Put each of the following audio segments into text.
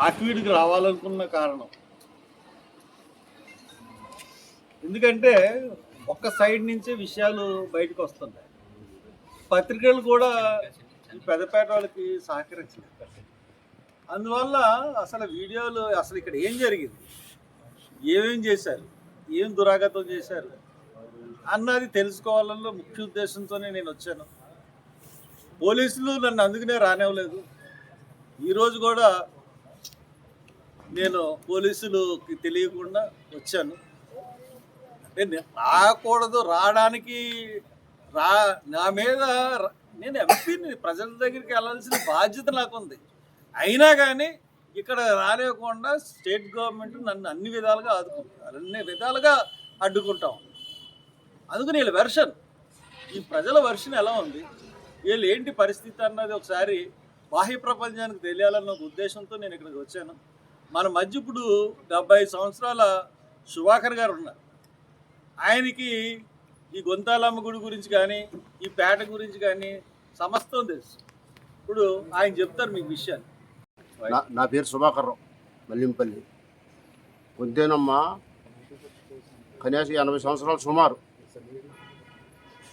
ఆక్వీడ్కి రావాలనుకున్న కారణం ఎందుకంటే ఒక్క సైడ్ నుంచే విషయాలు బయటకు వస్తున్నాయి. పత్రికలు కూడా పెద్దపేట వాళ్ళకి సహకరించలేదు. అందువల్ల అసలు వీడియోలు అసలు ఇక్కడ ఏం జరిగింది, ఏమేం చేశారు, ఏం దురాగతం చేశారు అన్నది తెలుసుకోవాలన్న ముఖ్య ఉద్దేశంతోనే నేను వచ్చాను. పోలీసులు నన్ను అందుకనే రానివ్వలేదు. ఈరోజు కూడా నేను పోలీసులకి తెలియకుండా వచ్చాను. అంటే రాకూడదు, రావడానికి నా మీద నేను ఎంపీని, ప్రజల దగ్గరికి వెళ్ళాల్సిన బాధ్యత నాకు ఉంది. అయినా కానీ ఇక్కడ రానివ్వకుండా స్టేట్ గవర్నమెంట్ నన్ను అన్ని విధాలుగా ఆదుకుంటారు, అన్ని విధాలుగా అడ్డుకుంటాం. అందుకని వీళ్ళ వెర్షన్, ఈ ప్రజల వెర్షన్ ఎలా ఉంది, వీళ్ళు ఏంటి పరిస్థితి అన్నది ఒకసారి బాహ్య ప్రపంచానికి తెలియాలన్న ఒక ఉద్దేశంతో నేను ఇక్కడికి వచ్చాను. మన మధ్య ఇప్పుడు 75 సంవత్సరాల సుభాకర్ గారు ఉన్నారు. ఆయనకి ఈ గొంతాలమ్మ గుడి గురించి కానీ ఈ పేట గురించి కానీ సమస్తం తెలుసు. ఇప్పుడు ఆయన చెప్తారు మీకు విషయాన్ని. నా పేరు సుభాకర్ రావు, మల్లింపల్లి. గొంతేనమ్మ కనీసం 80 సంవత్సరాలు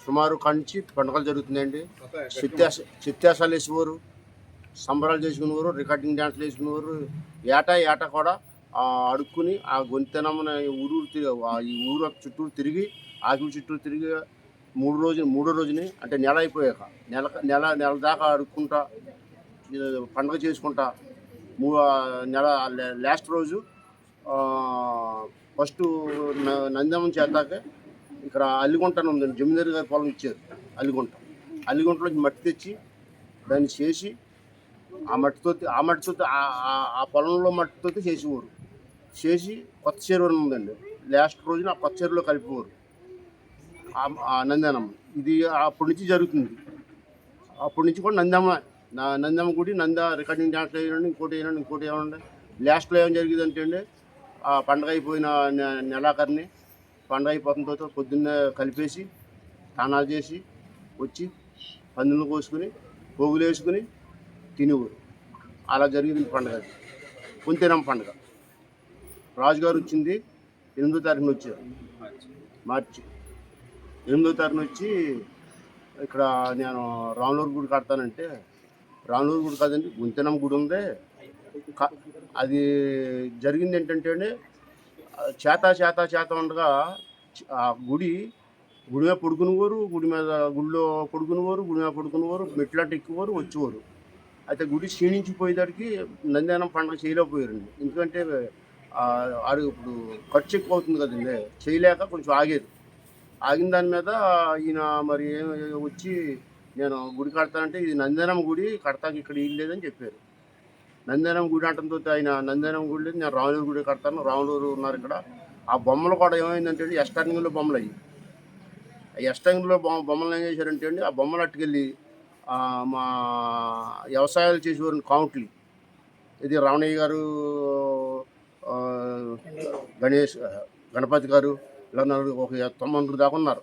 సుమారు కంచి పండుగలు జరుగుతుందండి. చిత్యాసాలు వేసేవారు, సంబరాలు చేసుకునేవారు, రికార్డింగ్ డ్యాన్స్లు వేసుకునేవారు. ఏటా కూడా అడుక్కుని ఆ గొంతెనమ్మని ఈ ఊరు చుట్టూరు తిరిగి, ఆకిలి చుట్టూరు తిరిగి మూడో రోజుని అంటే నెల అయిపోయాక నెల దాకా అడుక్కుంటా పండుగ చేసుకుంటా నెల లాస్ట్ రోజు ఫస్ట్ నందమం చేద్దాక ఇక్కడ అల్లిగుంట ఉందండి, జమీందారు గారి పొలం ఇచ్చారు. అల్లిగుంటలోంచి మట్టి తెచ్చి దాన్ని చేసి ఆ మట్టితో ఆ పొలంలో మట్టితో చేసేవారు. చేసి కొత్త చెరువు ఉందండి, లాస్ట్ రోజున ఆ కొత్త చెరువులో కలిపేవారు ఆ నందనమ్మ. ఇది అప్పటి నుంచి జరుగుతుంది. అప్పటి నుంచి కూడా నందమ్మ గుడి, రికార్డింగ్ డ్యాన్స్ వేయండి, ఇంకోటి ఏమండి. లాస్ట్లో ఏం జరిగిందంటే అండి, ఆ పండగ అయిపోయిన నెలాఖరిని పండగ అయిపోతున్న తర్వాత పొద్దున్నే కలిపేసి స్నానాలు చేసి వచ్చి పందులను కోసుకుని పోగులు వేసుకుని తినేవారు. అలా జరిగింది పండుగ. గొంతెనమ్మ పండుగ రాజుగారు వచ్చింది 8వ తారీఖున వచ్చారు, మార్చి 8వ తారీఖున వచ్చి ఇక్కడ నేను రాములూరు గుడి కడతానంటే, రాములూరు గుడి కాదండి, గొంతెనమ్మ గుడి ఉంది. అది జరిగింది ఏంటంటే అండి, చేత ఉండగా ఆ గుడి మీద పడుకునేవారు, గుడిలో పడుకునేవారు, మెట్లంట ఎక్కువారు, వచ్చేవారు. అయితే గుడి క్షీణించిపోయేదానికి నందనం పండుగ చేయలేకపోయారండి. ఎందుకంటే ఇప్పుడు ఖర్చు ఎక్కువ అవుతుంది కదండి, చేయలేక కొంచెం ఆగిన దాని మీద ఈయన మరి వచ్చి నేను గుడి కడతానంటే, ఇది నందనం గుడి కడతాకి ఇక్కడ ఇల్లు లేదని చెప్పారు. నందనం గుడి అంటంతో ఆయన నందనం గుడి లేదు, నేను రాములూరు గుడి కడతాను, రాములూరు ఉన్నారు ఇక్కడ. ఆ బొమ్మలు కూడా ఏమైందంటే అండి, ఎస్టర్నింగ్లో బొమ్మలు అయ్యి, ఎస్టర్నింగ్లో బొమ్మలు ఏం చేశారంటే అండి, ఆ బొమ్మలు అట్టుకెళ్ళి మా వ్యవసాయాలు చేసేవారు కౌంట్లు, ఇది రమణయ్య గారు, గణపతి గారు, ఇలా ఒక 90 దాకా ఉన్నారు.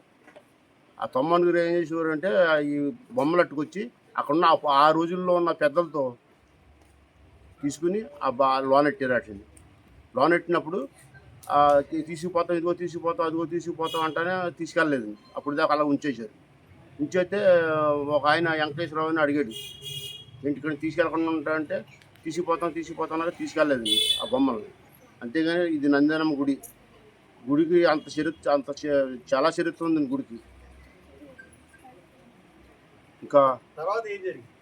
ఆ 90 ఏం చేసేవారు అంటే, ఈ బొమ్మలు అట్టుకొచ్చి అక్కడున్న ఆ రోజుల్లో ఉన్న పెద్దలతో తీసుకుని లోనెట్టినప్పుడు తీసుకుపోతాం, ఇదిగో తీసుకుపోతాం అంటేనే తీసుకెళ్ళలేదు. అప్పుడు దాకా అలా ఉంచేస్తే ఒక ఆయన వెంకటేశ్వరరావు అని అడిగాడు, ఇంటికి తీసుకెళ్ళకుండా ఉంటాయంటే తీసుకుపోతాం తీసుకెళ్ళలేదు ఆ బొమ్మల్ని. అంతేగాని ఇది నందనమ్మ గుడికి అంత చాలా చరిత్ర ఉంది గుడికి. ఇంకా తర్వాత ఏం జరిగింది,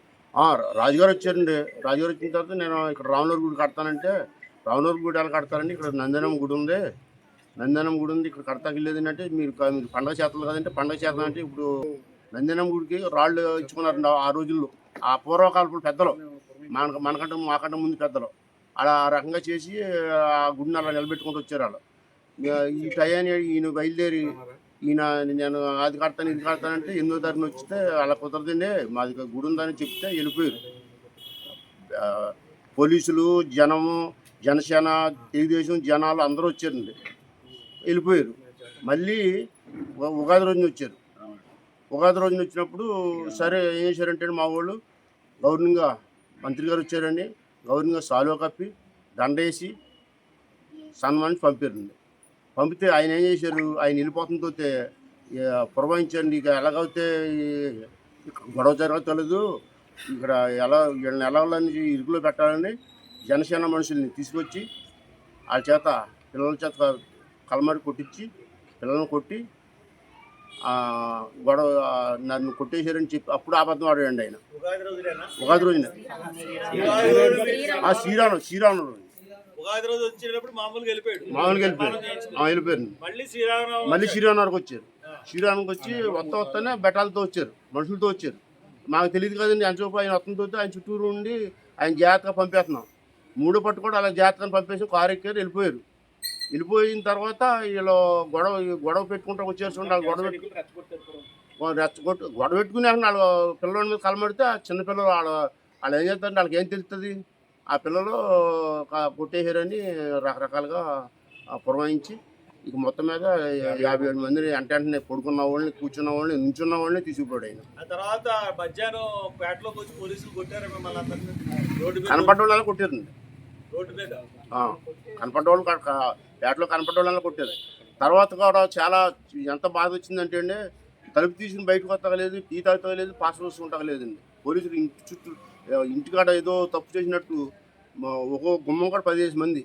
రాజుగారు వచ్చారండి. రాజుగారు వచ్చిన తర్వాత నేను ఇక్కడ రాములూరు గుడి కడతానంటే, రాములూరు గుడి ఎలా కడతారండి, ఇక్కడ నందనమ్మ గుడి ఉంది, ఇక్కడ కడతాకి వెళ్ళేది అంటే, మీరు పండగ చేతలు కదంటే, పండగ చేతలు అంటే ఇప్పుడు నందనమ్మ గుడికి రాళ్ళు ఇచ్చుకున్నారండి ఆ రోజుల్లో. ఆ పూర్వకాలపు పెద్దలు, మాకంటే ముందు పెద్దలు అలా ఆ రకంగా చేసి ఆ గుడిని అలా నిలబెట్టుకుంటూ వచ్చారు. వాళ్ళు ఈ టయాన్ని ఈయన బయలుదేరి నేను అది కడతాను ఇది కడతానంటే 8వ తారీఖున వచ్చితే అలా కుదరదండి, మాది గుడి ఉందని చెప్తే వెళ్ళిపోయారు. పోలీసులు, జనసేన, తెలుగుదేశం జనాలు అందరూ వచ్చారండి, వెళ్ళిపోయారు. మళ్ళీ ఉగాది రోజున వచ్చారు. ఉగాది రోజున వచ్చినప్పుడు సరే ఏం చేశారంటే మా వాళ్ళు గౌరవంగా మంత్రి గారు వచ్చారండి, గౌరవంగా సాలువా కప్పి దండేసి సన్మానించి పంపారండి. పంపితే ఆయన ఏం చేశారు, ఆయన వెళ్ళిపోతుందో పురమాయించండి, ఇక ఎలాగైతే గొడవ జరగలేదు, ఇక్కడ వీళ్ళని ఎలాగోలని ఇరుకులో పెట్టాలని జనసేన మనుషుల్ని తీసుకొచ్చి వాళ్ళ చేత పిల్లల చేత కలమరి కొట్టించి పిల్లల్ని కొట్టి గొడవ నన్ను కొట్టేశారని చెప్పి అప్పుడు అబద్ధం ఆడాడండి ఆయన. ఉగాది రోజున శ్రీరామ రోజు ఉగాది రోజు వచ్చినప్పుడు మామూలుగా వెళ్ళిపోయారు. మళ్ళీ శ్రీరామనగర్కి వచ్చారు. శ్రీరామకి వచ్చి వస్తానే బెటాలతో వచ్చారు, మనుషులతో వచ్చారు. మాకు తెలియదు కదండి. అంచోపు ఆయన వస్తుందో ఆయన చుట్టూరు ఉండి ఆయన జాగ్రత్తగా పంపేస్తున్నాం. మూడో పట్టు కూడా అలా జాగ్రత్తగా పంపేసి కారు ఎక్కారు, వెళ్ళిపోయారు. వెళ్ళిపోయిన తర్వాత వీళ్ళు గొడవ పెట్టుకుంటూ వచ్చారు. చూడండి గొడవ పెట్టుకుని వాళ్ళు పిల్లల మీద కలమడితే చిన్నపిల్లలు వాళ్ళు ఏం చేస్తారంటే వాళ్ళకి ఏం తెలుస్తుంది. ఆ పిల్లలు కొట్టేశారని రకరకాలుగా పురమాయించి ఇక మొత్తం మీద 57 మందిని వెంటనే పడుకున్న వాళ్ళని, కూర్చున్న వాళ్ళని, నుంచున్న వాళ్ళని తీసుకుపోయాడు ఆయన. తర్వాత మధ్యాహ్నం పేటలోకి వచ్చి పోలీసులు కొట్టారు మిమ్మల్ని అందరినీ. కనపడ్డ వాళ్ళని కొట్టారండి. రోడ్డు మీద కనపడ్డ వాళ్ళు పేటలో కనపడ్డ వాళ్ళని కొట్టారు. తర్వాత కూడా చాలా ఎంత బాధ వచ్చిందంటే అండి, తలుపు తీసుకుని బయటకు వస్తలేదు, టీ తాగుతలేదు, పాస్ చూసుకుంటలేదండి. పోలీసులు ఇంటికాడ ఏదో తప్పు చేసినట్టు ఒక్కొక్క గుమ్మం కూడా 15 మంది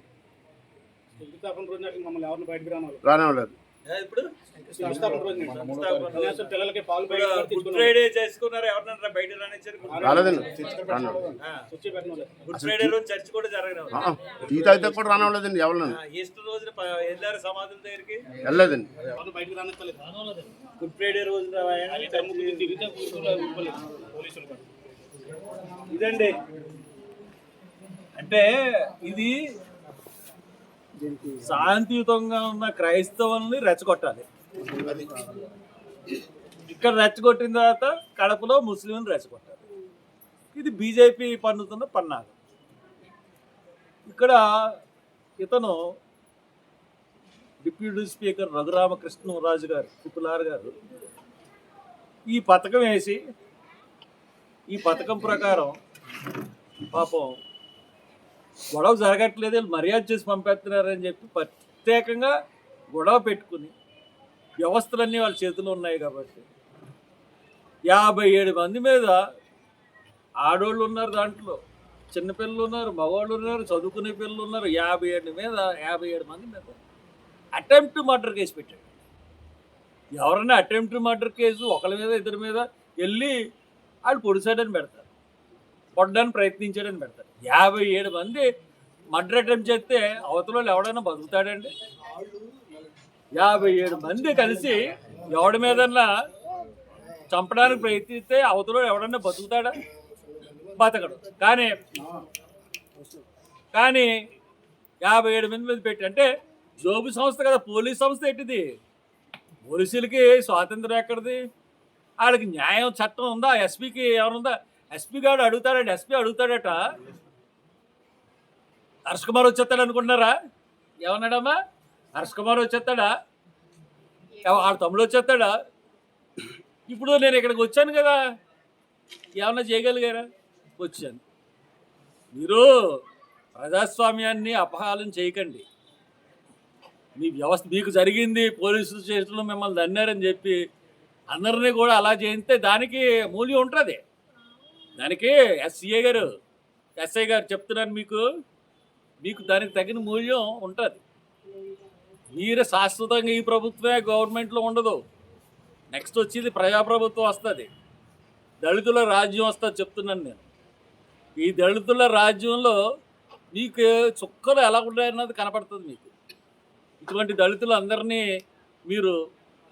రానివ్వలేదు. ఇప్పుడు గుడ్ ఫ్రైడే చేసుకున్నారు. ఎవరినన్నా బయట రానిచ్చారు? రాలేదండి. గుడ్ ఫ్రైడే రోజు చర్చ్ కూడా జరగలేదు. టీ తాగితే కూడా రానివ్వలేదండి. ఎవరిని ఈస్టర్ రోజున వెళ్ళారు సమాధుల దగ్గరికి, వెళ్ళలేదండి. గుడ్ ఫ్రైడే రోజున ఇదండి. అంటే ఇది శాంతియుతంగా ఉన్న క్రైస్తవుల్ని రెచ్చగొట్టాలి. ఇక్కడ రెచ్చగొట్టిన తర్వాత కడపలో ముస్లింలు రెచ్చగొట్టాలి. ఇది బీజేపీ పన్నుతున్న పన్నాగం. ఇక్కడ ఇతను డిప్యూటీ స్పీకర్ రఘురామకృష్ణరాజు గారు, కుతులార్ గారు ఈ పథకం వేసి ఈ పథకం ప్రకారం పాపం గొడవ జరగట్లేదు, మర్యాద చేసి పంపేస్తున్నారని చెప్పి ప్రత్యేకంగా గొడవ పెట్టుకుని వ్యవస్థలన్నీ వాళ్ళ చేతిలో ఉన్నాయి కాబట్టి 57 మంది మీద ఆడోళ్ళు ఉన్నారు, దాంట్లో చిన్నపిల్లలు ఉన్నారు, మగవాళ్ళు ఉన్నారు, చదువుకునే పిల్లలు ఉన్నారు. 57 మంది మీద అటెంప్ట్ మర్డర్ కేసు పెట్టాడు. ఎవరైనా అటెంప్ట్ మర్డర్ కేసు ఒకరి మీద ఇద్దరి మీద వెళ్ళి వాళ్ళు పొడిచాడని పెడతారు, పొడడానికి ప్రయత్నించాడని పెడతారు. 57 మంది మర్డర్ అటెంప్ట్ చేస్తే అవతల ఎవడైనా బతుకుతాడండి? 57 మంది కలిసి ఎవడి మీదన్నా చంపడానికి ప్రయత్నిస్తే అవతల ఎవడన్నా బతుకుతాడా? బతకడు. కానీ 57 మంది మీద పెట్టి, అంటే జోబు సంస్థ కదా, పోలీస్ సంస్థ ఎట్టిది? పోలీసులకి స్వాతంత్రం ఎక్కడిది? వాళ్ళకి న్యాయం చట్టం ఉందా? ఎస్పీకి ఏమనుందా? ఎస్పీ గారు అడుగుతాడండి, ఎస్పీ అడుగుతాడట, హర్ష్ కుమార్ వచ్చేస్తాడు అనుకుంటున్నారా? ఏమన్నాడమ్మా? హర్ష్ కుమార్ వచ్చేస్తాడా? వాళ్ళ తమ్ముడు వచ్చేస్తాడా? ఇప్పుడు నేను ఇక్కడికి వచ్చాను కదా, ఏమన్నా చేయగలిగారా? వచ్చాను. మీరు ప్రజాస్వామ్యాన్ని అపహారం చేయకండి. మీ వ్యవస్థ మీకు జరిగింది, పోలీసులు స్టేషన్లో మిమ్మల్ని దన్నారని చెప్పి అందరినీ కూడా అలా చేయిస్తే దానికి మూల్యం ఉంటుంది. దానికి ఎస్ఐ గారు చెప్తున్నాను, మీకు దానికి తగిన మూల్యం ఉంటుంది. మీరు శాశ్వతంగా ఈ ప్రభుత్వమే గవర్నమెంట్లో ఉండదు. నెక్స్ట్ వచ్చేది ప్రజాప్రభుత్వం వస్తుంది, దళితుల రాజ్యం వస్తుంది చెప్తున్నాను నేను. ఈ దళితుల రాజ్యంలో మీకు చుక్కలు ఎలా ఉంటాయన్నది కనపడుతుంది. మీకు ఇటువంటి దళితులు అందరినీ మీరు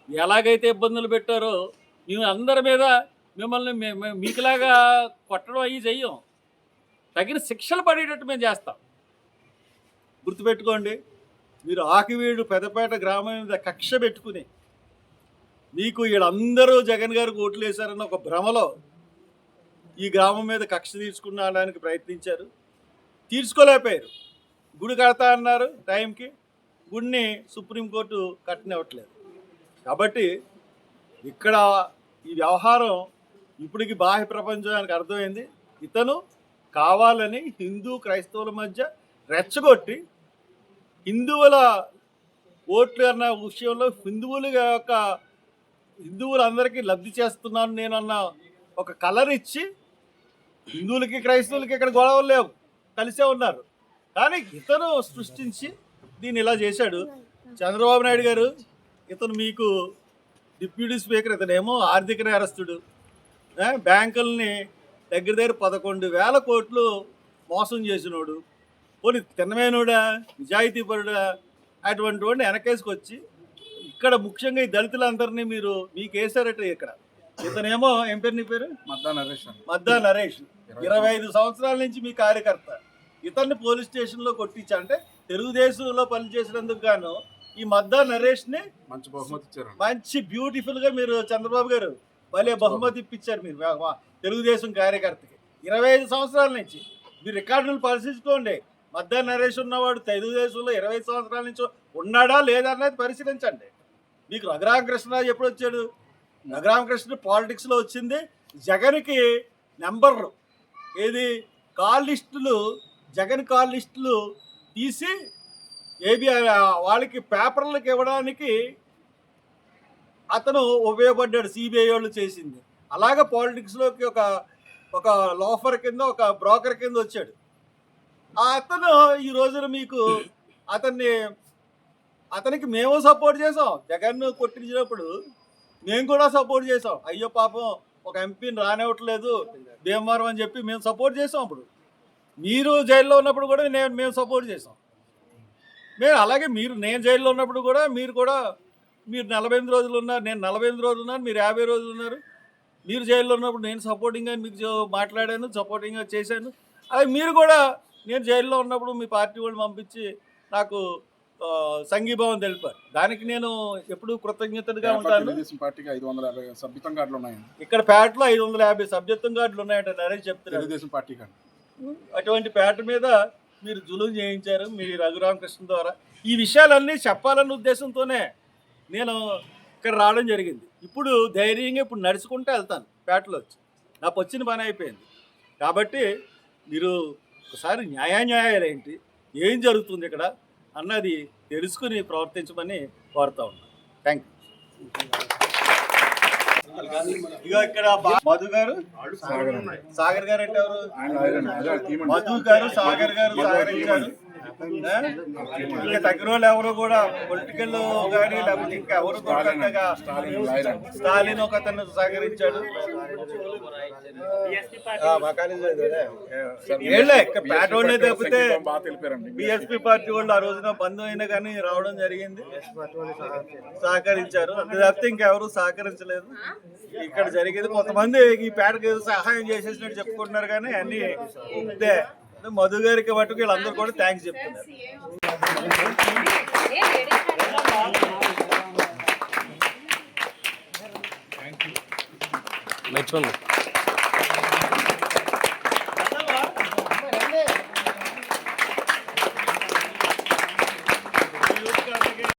ఎలాగైతే ఇబ్బందులు పెట్టారో మేము అందరి మీద మిమ్మల్ని మీకులాగా కొట్టడం అయ్యి చెయ్యం. తగిన శిక్షలు పడేటట్టు మేము చేస్తాం. గుర్తుపెట్టుకోండి. మీరు ఆకివీడు పెదపేట గ్రామం మీద కక్ష పెట్టుకుని మీకు వీళ్ళందరూ జగన్ గారికి ఓట్లు వేశారన్న ఒక భ్రమలో ఈ గ్రామం మీద కక్ష తీర్చుకునడానికి ప్రయత్నించారు, తీర్చుకోలేకపోయారు. గుడి కడతా అన్నారు టైంకి, గుడిని సుప్రీంకోర్టు కట్టనివ్వట్లేదు. కాబట్టి ఇక్కడ ఈ వ్యవహారం ఇప్పటికి బాహ్య ప్రపంచానికి అర్థమైంది. ఇతను కావాలని హిందూ క్రైస్తవుల మధ్య రెచ్చగొట్టి హిందువుల ఓట్లు అన్న విషయంలో హిందువులందరికీ లబ్ధి చేస్తున్నాను నేనన్న ఒక కలర్ ఇచ్చి హిందువులకి క్రైస్తవులకి ఇక్కడ గొడవలు లేవు, కలిసే ఉన్నారు. కానీ ఇతను సృష్టించి దీన్ని ఇలా చేశాడు. చంద్రబాబు నాయుడు గారు, ఇతను మీకు డిప్యూటీ స్పీకర్, ఇతనేమో ఆర్థిక నేరస్తుడు, బ్యాంకుల్ని దగ్గర 11,000 కోట్లు మోసం చేసినోడు, పోనీ తిన్నమేనోడా, నిజాయితీపరుడా, అటువంటి వాడిని వెనకేసుకొచ్చి ఇక్కడ ముఖ్యంగా ఈ దళితులందరినీ మీకు వేసారట. ఇక్కడ ఇతనేమో ఏం పేరు, నీ పేరు? మద్దా నరేష్ 25 సంవత్సరాల నుంచి మీ కార్యకర్త. ఇతన్ని పోలీస్ స్టేషన్లో కొట్టించా అంటే తెలుగుదేశంలో పనిచేసినందుకు గాను ఈ మద్దా నరేష్ని మంచి బ్యూటిఫుల్గా మీరు చంద్రబాబు గారు భలే బహుమతి ఇప్పించారు మీరు తెలుగుదేశం కార్యకర్తకి. 25 సంవత్సరాల నుంచి మీరు రికార్డులు పరిశీలించుకోండి. మద్దా నరేష్ ఉన్నవాడు తెలుగుదేశంలో 25 సంవత్సరాల నుంచి ఉన్నాడా లేదా అనేది పరిశీలించండి. మీకు రఘురామకృష్ణరాజు ఎప్పుడు వచ్చాడు? రఘురామకృష్ణ పాలిటిక్స్లో వచ్చింది జగన్కి నెంబర్ ఏది జగన్ కాల్ లిస్టులు తీసి వాళ్ళకి పేపర్లకు ఇవ్వడానికి అతను ఉపయోగపడ్డాడు. సిబిఐ వాళ్ళు చేసింది అలాగే పాలిటిక్స్లోకి ఒక లోఫర్ కింద, ఒక బ్రోకర్ కింద వచ్చాడు. అతను ఈ రోజున మీకు అతనికి మేము సపోర్ట్ చేసాం. జగన్ కొట్టించినప్పుడు మేము కూడా సపోర్ట్ చేసాం. అయ్యో పాపం ఒక ఎంపీని రానివ్వట్లేదు భీమవరం అని చెప్పి మేము సపోర్ట్ చేసాం. అప్పుడు మీరు జైల్లో ఉన్నప్పుడు కూడా మేము సపోర్ట్ చేసాం. అలాగే నేను జైల్లో ఉన్నప్పుడు కూడా మీరు 48 రోజులు ఉన్నారు, నేను 48 రోజులు ఉన్నాను, మీరు 50 రోజులు ఉన్నారు. మీరు జైల్లో ఉన్నప్పుడు నేను సపోర్టింగ్గా మీకు మాట్లాడాను, సపోర్టింగ్గా చేశాను. అలాగే మీరు కూడా నేను జైల్లో ఉన్నప్పుడు మీ పార్టీ వాళ్ళు పంపించి నాకు సంఘీభావం తెలిపారు. దానికి నేను ఎప్పుడు కృతజ్ఞతగా ఉంటాను. పార్టీకి 550 సభ్యత్వం కార్డులు ఉన్నాయి. ఇక్కడ పేటలో 550 సభ్యత్వం కార్డులు ఉన్నాయంట నరేష్ చెప్తున్నారు. Telugu Desam party card. అటువంటి పేట మీద మీరు జులుం చేయించారు మీ రఘురామకృష్ణ ద్వారా. ఈ విషయాలన్నీ చెప్పాలన్న ఉద్దేశంతోనే నేను ఇక్కడ రావడం జరిగింది. ఇప్పుడు ధైర్యంగా నడుచుకుంటూ వెళ్తాను పేటలో వచ్చి. నాకు వచ్చిన పని అయిపోయింది. కాబట్టి మీరు ఒకసారి న్యాయాలేంటి, ఏం జరుగుతుంది ఇక్కడ అన్నది తెలుసుకుని ప్రవర్తించమని కోరుతా ఉన్నాను. Thank you. ఇక ఇక్కడ మధు గారు, సాగర్ గారు అంటే ఎవరు? మధు గారు, సాగర్ గారు సహకరించారు. ఇంకా తగిన వాళ్ళు ఎవరు కూడా పొలిటికల్ కానీ లేకపోతే ఇంకా ఎవరు కూడా స్టాలిన్ ఒక అతను సహకరించాడు. పేట వాళ్ళే తప్పితే బిఎస్పీ పార్టీ వాళ్ళు ఆ రోజున బంధు అయినా కానీ రావడం జరిగింది, సహకరించారు. అంతే తప్పితే ఇంకెవరు సహకరించలేదు. ఇక్కడ జరిగేది కొంతమంది ఈ పేటకి సహాయం చేసేసినట్టు చెప్పుకుంటున్నారు కానీ అన్ని ఇదే. మధు గారికి మటుకు వీళ్ళందరూ కూడా థ్యాంక్స్ చెప్తున్నారు. నెక్స్ట్